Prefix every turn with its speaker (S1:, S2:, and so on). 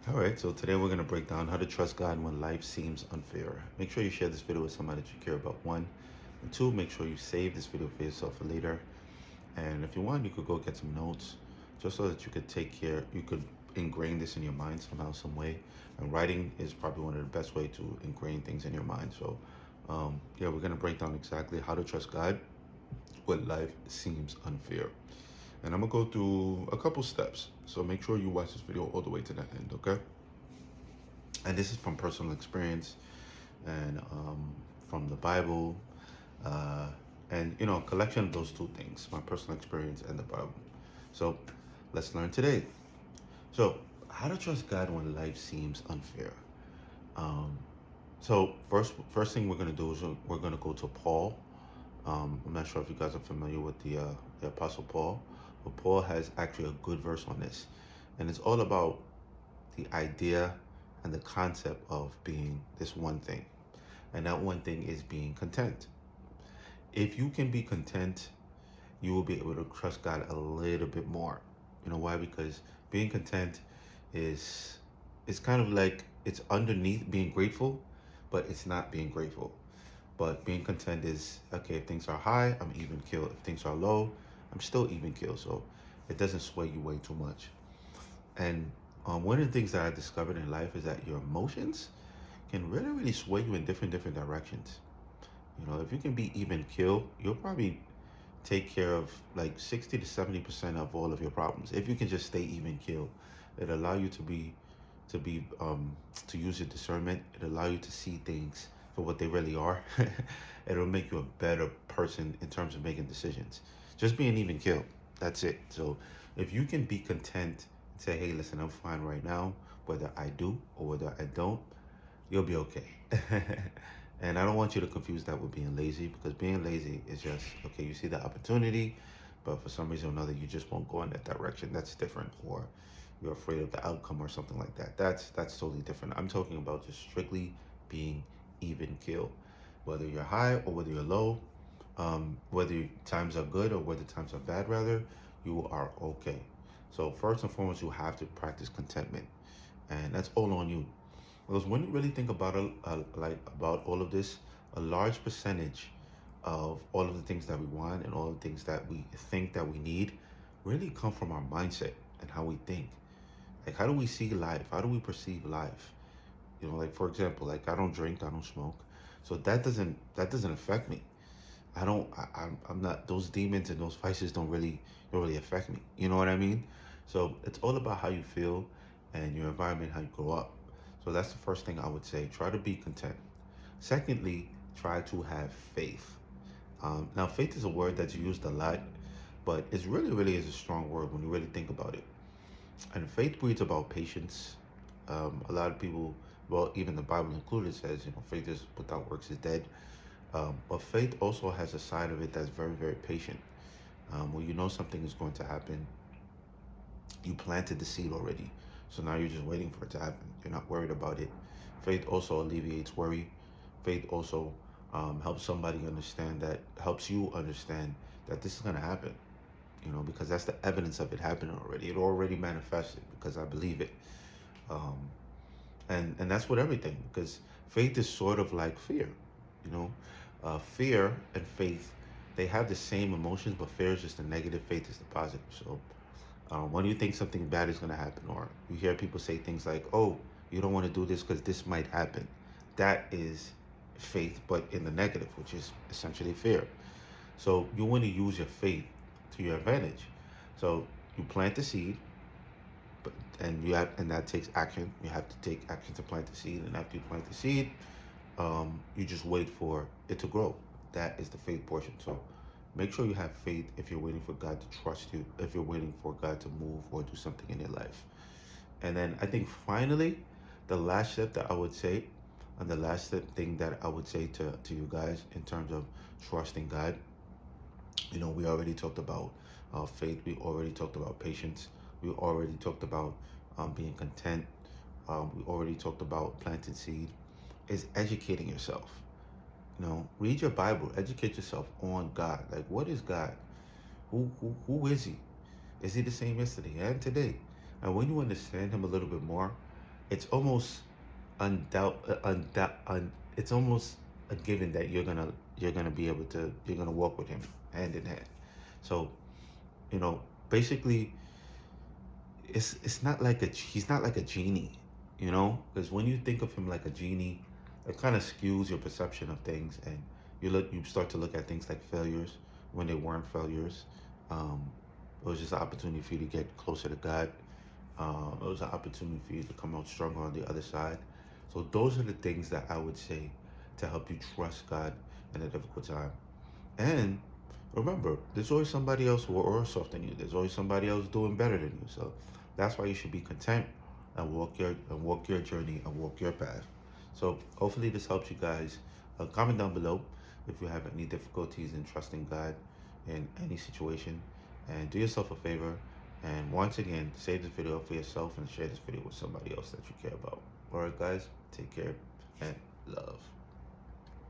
S1: All right, so today we're going to break down how to trust God when life seems unfair. Make sure you share this video with somebody that you care about, one. And two, make sure you save this video for yourself for later. And if you want, you could go get some notes just so that you could ingrain this in your mind somehow, some way. And writing is probably one of the best way to ingrain things in your mind. So, yeah, we're going to break down exactly how to trust God when life seems unfair. And I'm going to go through a couple steps. So make sure you watch this video all the way to the end, okay? And this is from personal experience and from the Bible, uh, and a collection of those two things, my personal experience and the Bible. So let's learn today. So how to trust God when life seems unfair. So first thing we're gonna do is we're gonna go to Paul. I'm not sure if you guys are familiar with the Apostle Paul, but Paul has actually a good verse on this, and it's all about the idea and the concept of being this one thing, and that one thing is being content. If you can be content, you will be able to trust God a little bit more. You know why? Because being content is it's kind of like it's underneath being grateful, but it's not being grateful. But being content is okay. If things are high, I'm even keel. If things are low, I'm still even keel. So it doesn't sway you way too much. And one of the things that I discovered in life is that your emotions can really, really sway you in different directions. If you can be even keel, you'll probably take care of like 60 to 70% of all of your problems. If you can just stay even keel, it allow you to use your discernment. It allow you to see things for what they really are. It'll make you a better person in terms of making decisions. Just being even keel. That's it. So if you can be content and say, hey, listen, I'm fine right now, whether I do or whether I don't, you'll be okay. And I don't want you to confuse that with being lazy, because being lazy is just, okay, you see the opportunity, but for some reason or another, you just won't go in that direction. That's different. Or you're afraid of the outcome or something like that. That's totally different. I'm talking about just strictly being even keel. Whether you're high or whether you're low, whether times are good or whether times are bad, rather, you are okay. So first and foremost, you have to practice contentment. And that's all on you. Because when you really think about it, about all of this, a large percentage of all of the things that we want and all the things that we think that we need really come from our mindset and how we think. Like, how do we see life? How do we perceive life? Like, for example, like, I don't drink, I don't smoke, so that doesn't affect me. I'm not, those demons and those vices don't really affect me. You know what I mean? So it's all about how you feel and your environment, how you grow up. So that's the first thing I would say. Try to be content. Secondly, try to have faith. Now, faith is a word that's used a lot, but it's really, really is a strong word when you really think about it. And faith breeds about patience. A lot of people, well, even the Bible included, says, faith is without works is dead. But faith also has a side of it that's very, very patient. When you know something is going to happen, you planted the seed already. So now you're just waiting for it to happen. You're not worried about it. Faith also alleviates worry. Faith also helps you understand that this is going to happen, because that's the evidence of it happening already. It already manifested because I believe it. Um, and that's with everything, because faith is sort of like fear, you know. Fear and faith, they have the same emotions, but fear is just the negative, faith is the positive. So when you think something bad is going to happen, or you hear people say things like, oh, you don't want to do this because this might happen, that is faith, but in the negative, which is essentially fear. So you want to use your faith to your advantage. So you plant the seed, and that takes action. You have to take action to plant the seed, and after you plant the seed, you just wait for it to grow. That is the faith portion. So make sure you have faith if you're waiting for God to trust you, if you're waiting for God to move or do something in your life. And then I think finally, the last step that I would say, and the thing that I would say to you guys in terms of trusting God, we already talked about faith. We already talked about patience. We already talked about being content. We already talked about planting seed. Is educating yourself. Read your Bible. Educate yourself on God. Like, what is God? Who is He? Is He the same yesterday and today? And when you understand Him a little bit more, it's almost it's almost a given that you're gonna be able to you're gonna walk with him hand in hand. So, you know, basically, it's not like he's not like a genie, you know, because when you think of him like a genie, it kind of skews your perception of things, and you start to look at things like failures when they weren't failures. Um, it was just an opportunity for you to get closer to God. It was an opportunity for you to come out stronger on the other side. So those are the things that I would say to help you trust God in a difficult time. And remember, there's always somebody else worse off than you. There's always somebody else doing better than you. So that's why you should be content and walk your journey and walk your path. So hopefully this helps you guys. Comment down below if you have any difficulties in trusting God in any situation. And do yourself a favor. And once again, save this video for yourself and share this video with somebody else that you care about. Alright guys, take care and